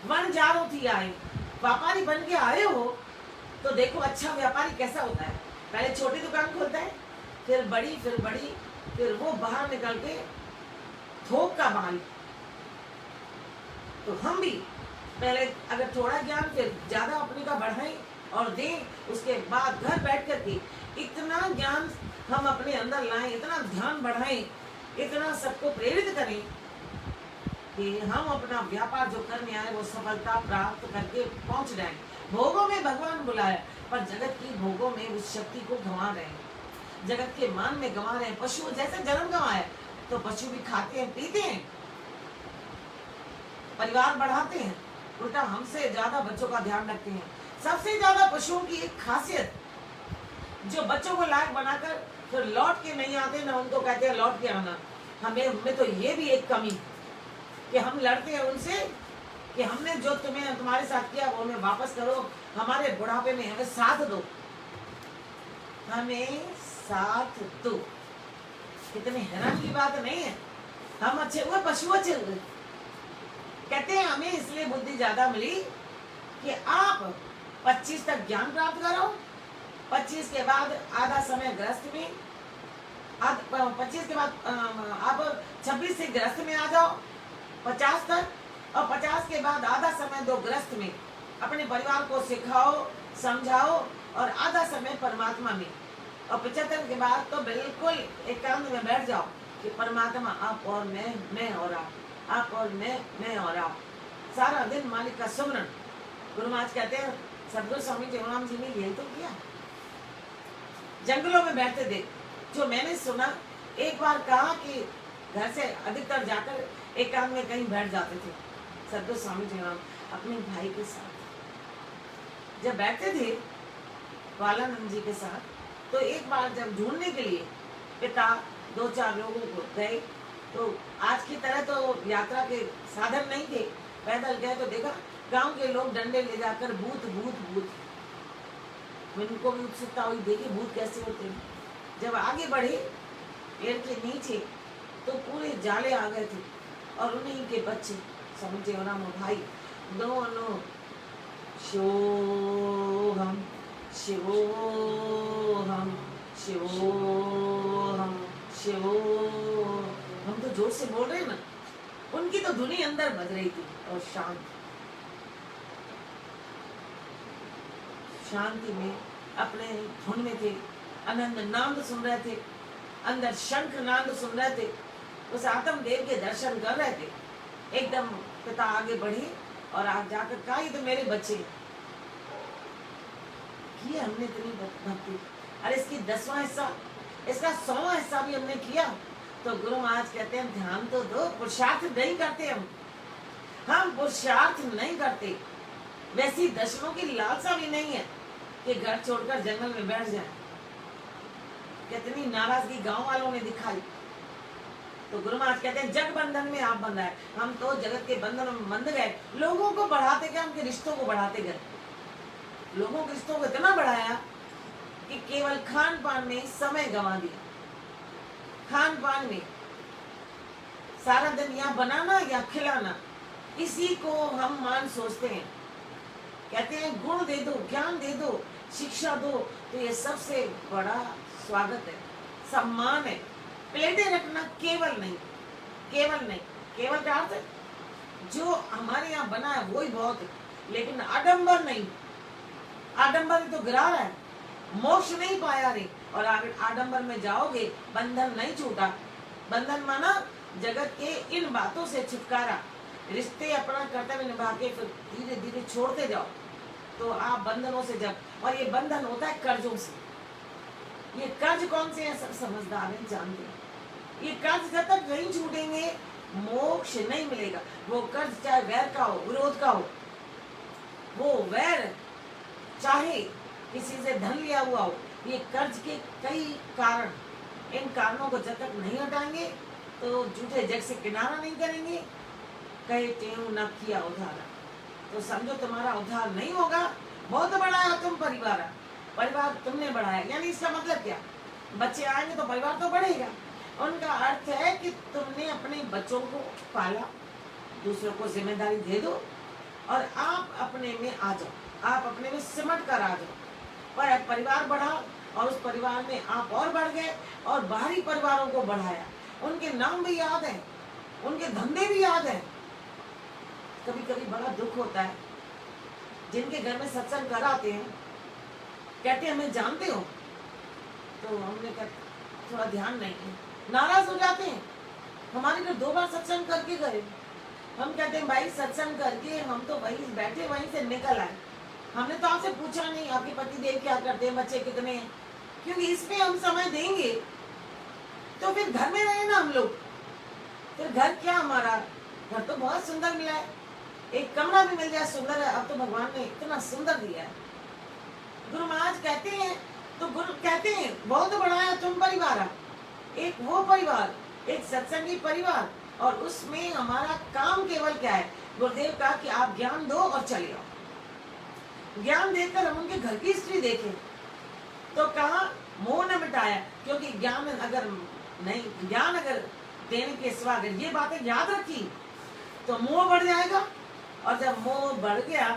वन जारो थी आए, व्यापारी बन के आए हो तो देखो अच्छा व्यापारी कैसा होता है। पहले छोटी दुकान खोलता है, फिर बड़ी, फिर बड़ी, फिर वो बाहर निकल के थोक का माल। तो हम भी पहले अगर थोड़ा ज्ञान फिर ज्यादा अपने का बढ़ाएं और दें, उसके बाद घर बैठ करके इतना ज्ञान हम अपने अंदर लाएं, इतना ध्यान बढ़ाएं, इतना सबको प्रेरित करें कि हम अपना व्यापार जो करने आए वो सफलता प्राप्त करके पहुंच जाए। भोगों में भगवान बुलाया, पर जगत की भोगों में उस शक्ति को गंवा रहे हैं, जगत के मान में गंवा रहे हैं। पशु जैसे जन्म गंवाए तो पशु भी खाते हैं, पीते हैं, परिवार बढ़ाते हैं, उल्टा हमसे ज्यादा बच्चों का ध्यान रखते हैं। सबसे ज्यादा पशुओं की एक खासियत, जो बच्चों को लायक बनाकर फिर लौट के नहीं आते ना, उनको कहते हैं लौट के आना। हमें तो ये भी एक कमी कि हम लड़ते हैं उनसे कि हमने जो तुम्हारे साथ किया वो हमें वापस करो, हमारे बुढ़ापे में हमें साथ दो, हमें साथ दो। कितने हैरान की बात नहीं है, हम अच्छे हुए, पशु अच्छे हुए। कहते हैं हमें इसलिए बुद्धि ज्यादा मिली कि आप 25 तक ज्ञान प्राप्त करो, 25 के बाद आधा समय गृहस्थ में, 25 के बाद आप 26 से गृहस्थ में आ जाओ 50 तक, और 50 के बाद आधा समय दो गृहस्थ में, अपने परिवार को सिखाओ समझाओ, और आधा समय परमात्मा में, और 75 के बाद तो बिल्कुल एकांत में बैठ जाओ कि परमात्मा आप और मैं और आप और मैं और आप, सारा दिन मालिक का सुमरण। गुरु महाराज कहते हैं सदगुरु स्वामी जयराम जी ने यही तो किया, जंगलों में बैठते थे। जो मैंने सुना, एक बार कहा कि घर से अधिकतर जाकर एकांत में कहीं बैठ जाते थे सदगुरु स्वामी जयराम अपने भाई के साथ। जब बैठते थे बालानंद जी के साथ, तो एक बार जब ढूंढने के लिए पिता 2-4 लोगों को गए, तो आज की तरह तो यात्रा के साधन नहीं थे, पैदल गए तो देखा गांव के लोग डंडे ले जाकर भूत भूत भूत, उनको भी उत्सुकता हुई देखी भूत कैसे होते हैं। जब आगे बढ़े पेड़ के नीचे तो पूरे जाले आ गए थे, और उन्हीं के बच्चे स्वामी जयराम भाई दोनों शिवोहम शिवोहम शिवोहम शिवोहम, हम तो जोर से बोल रहे हैं ना, उनकी तो धुनी अंदर बज रही थी, और शांति में अपने धुन में थे, आनंद नाद सुन रहे थे, अंदर शंख नाद सुन रहे थे, उस आत्म देव के दर्शन कर रहे थे। एकदम पिता आगे बढ़े और आज जाकर कहा ये तो मेरे बच्चे किए हमने इतनी भक्ति, अरे इसकी 10वां हिस्सा, इसका 100वां हिस्सा भी हमने किया। तो गुरु महाराज कहते हैं ध्यान तो दो, पुरुषार्थ नहीं करते हम पुरुषार्थ नहीं करते, वैसी दर्शनों की लालसा भी नहीं है कि घर छोड़कर जंगल में बैठ जाए। कितनी नाराजगी गांव वालों ने दिखाई। तो गुरु महाराज कहते हैं जग बंधन में आप बंधा है, हम तो जगत के बंधन में बंध गए। लोगों को बढ़ाते गए, उनके रिश्तों को बढ़ाते गए, लोगों के रिश्तों को इतना बढ़ाया कि केवल खान पान में समय गंवा दिया। खान पान में सारा दिन या बनाना या खिलाना, इसी को हम मान सोचते हैं। कहते हैं गुण दे दो, ज्ञान दे दो, शिक्षा दो, तो ये सबसे बड़ा स्वागत है, सम्मान है। प्लेटें रखना केवल नहीं, केवल नहीं, केवल का अर्थ जो हमारे यहाँ बना है वो ही बहुत है, लेकिन आडंबर नहीं। आडंबर तो गिरा रहा है, मोक्ष नहीं पाया रे, और आडंबर में जाओगे बंधन नहीं छूटा। बंधन माना जगत के इन बातों से छुटकारा, रिश्ते अपना कर्तव्य निभा के फिर धीरे धीरे छोड़ते जाओ, तो आप बंधनों से जब, और ये बंधन होता है कर्जों से। ये कर्ज कौन से हैं, सब समझदार हैं, जानते हैं। ये कर्ज जब तक नहीं छूटेंगे मोक्ष नहीं मिलेगा। वो कर्ज चाहे वैर का हो, विरोध का हो, वो वैर चाहे किसी से धन लिया हुआ हो, ये कर्ज के कई कारण, इन कारणों को जब तक नहीं हटाएंगे तो झूठे जग से किनारा नहीं करेंगे। कहे टेऊ न किया उधारा, तो समझो तुम्हारा उद्धार नहीं होगा। बहुत बड़ा है तुम परिवार, परिवार तुमने बढ़ाया, यानी इसका मतलब क्या, बच्चे आएंगे तो परिवार तो बढ़ेगा। उनका अर्थ है कि तुमने अपने बच्चों को पाला, दूसरों को जिम्मेदारी दे दो, और आप अपने में आ जाओ, आप अपने में सिमट कर आ जाओ। पर परिवार बढ़ा, और उस परिवार में आप और बढ़ गए, और बाहरी परिवारों को बढ़ाया, उनके नाम भी याद है, उनके धंधे भी याद है। कभी कभी बड़ा दुख होता है, जिनके घर में सत्संग कराते हैं, कहते हैं हमें जानते हो, तो हमने कहा थोड़ा ध्यान नहीं है, नाराज हो जाते हैं। हमारे घर 2 बार सत्संग करके गए, हम कहते हैं भाई सत्संग करके हम तो वहीं बैठे, वहीं से निकल आए, हमने तो आपसे पूछा नहीं आपके पति देव क्या करते हैं, बच्चे कितने हैं, क्योंकि इसमें हम समय देंगे तो फिर घर में रहे ना हम लोग। फिर घर क्या, हमारा घर तो बहुत सुंदर मिला है, एक कमरा भी मिल जाए सुंदर है, अब तो भगवान ने इतना सुंदर दिया है। गुरु महाराज कहते हैं, तो गुरु कहते हैं बहुत बड़ा है तुम परिवार, एक वो परिवार, एक सत्संगी परिवार, और उसमें हमारा काम केवल क्या है, गुरुदेव कहा कि आप ज्ञान दो और चले आओ। ज्ञान देकर हम उनके घर की हिस्ट्री देखें, तो कहा मोह न मिटाया, क्योंकि ज्ञान अगर नहीं, ज्ञान अगर देने के सिवा अगर ये बातें याद रखी तो मोह बढ़ जाएगा, और जब मोह बढ़ गया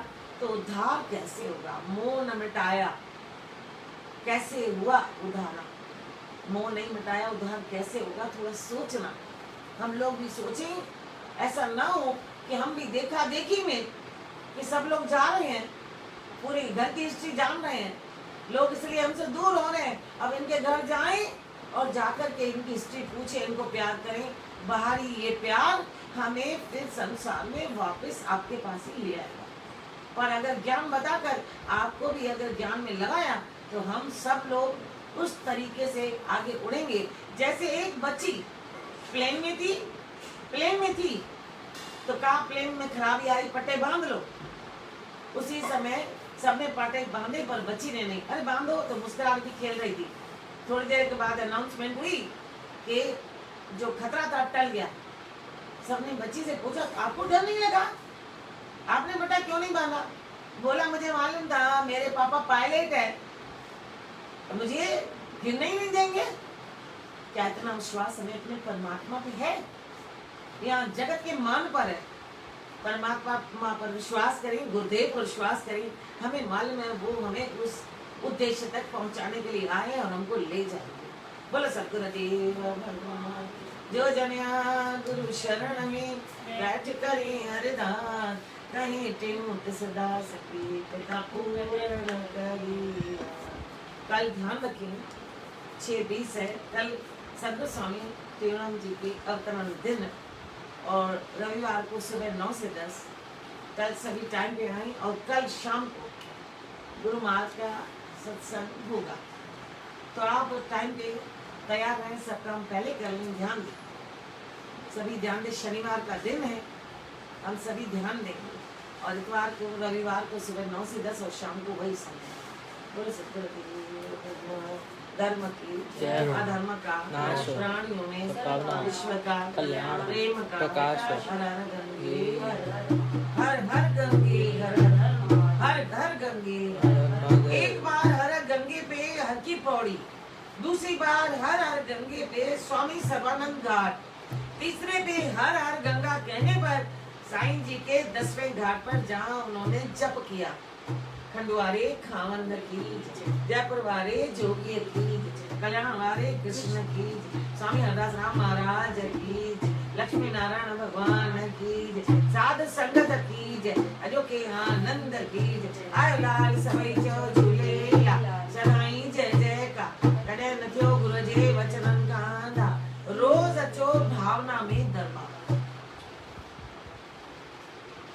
तो उद्धार कैसे होगा? मोह न मिटाया कैसे हुआ उद्धार? मोह नहीं मिटाया उद्धार कैसे होगा? थोड़ा सोचना, हम लोग भी सोचें, ऐसा ना हो कि हम भी देखा देखी में कि सब लोग जा रहे हैं, पूरी घर की हिस्ट्री जान रहे हैं लोग, इसलिए हमसे दूर हो रहे हैं। अब इनके घर जाएं और जाकर के इनकी हिस्ट्री पूछे, इनको प्यार करें। बाहरी ये प्यार हमें फिर संसार में वापस आपके पास ही ले आएगा। पर अगर ज्ञान बताकर आपको भी अगर ज्ञान में लगाया तो हम सब लोग उस तरीके से आगे उड़ेंगे। जैसे एक बच्ची प्लेन में थी तो कहा प्लेन में खराबी आई, पट्टे बांध लो। उसी समय सबने पट्टे बांधे पर बच्ची ने नहीं, अरे बांधो, तो मुस्कुरा रही थी, खेल रही थी। थोड़ी देर के बाद अनाउंसमेंट हुई कि जो खतरा था टल गया। सबने बच्ची से पूछा आपको डर नहीं लगा, आपने बेटा क्यों नहीं बांधा? बोला मुझे मालूम था मेरे पापा पायलट है, मुझे गिरने ही नहीं देंगे। क्या इतना विश्वास हमें अपने परमात्मा पे है? यहाँ जगत के मान पर है, परमात्मा पर विश्वास करें, गुरुदेव पर विश्वास करें। हमें मालूम है वो हमें उस उद्देश्य तक पहुंचाने के लिए आए और हमको ले जाएंगे। बोलो सतगुरुदेव भगवान, जो जनिया गुरु शरण में बैठ करे हरदास, कहीं टिमुत सदा सकी पिता पूर्ण करी। कल ध्यान रखें 6:20 है, कल सदगुरु स्वामी त्रिवेणम जी के अवतरण दिन, और रविवार को सुबह 9 से 10 कल सभी टाइम पे आए। और कल शाम को गुरु महाराज का सत्संग होगा, तो आप टाइम पे तैयार रहें, सब काम पहले कर लें, ध्यान दें, सभी ध्यान दें। शनिवार का दिन है, हम सभी ध्यान देंगे, और इतवार को रविवार को सुबह 9 से 10 और शाम को वही समय। बोलो सतगुरु धर्म की अधर्म का प्राणियों में विश्व का कल्याण, प्रेम का प्रकाश, हर हर गंगे हर हर गंगे हर हर गंगे। एक बार हर गंगे पे हर की पौड़ी, दूसरी बार हर हर गंगे पे स्वामी सर्वानंद घाट, तीसरे पे हर हर गंगा कहने पर साईं जी के 10वें घाट पर जहाँ उन्होंने जप किया। खंडवारे खावंदर की, जयपुर वारे जोगी की, कल्याण वारे कृष्ण की, स्वामी हरदास राम महाराज की, लक्ष्मी नारायण भगवान की, साध संगत की, अजो के आनंद की, आयो लाल सभई चो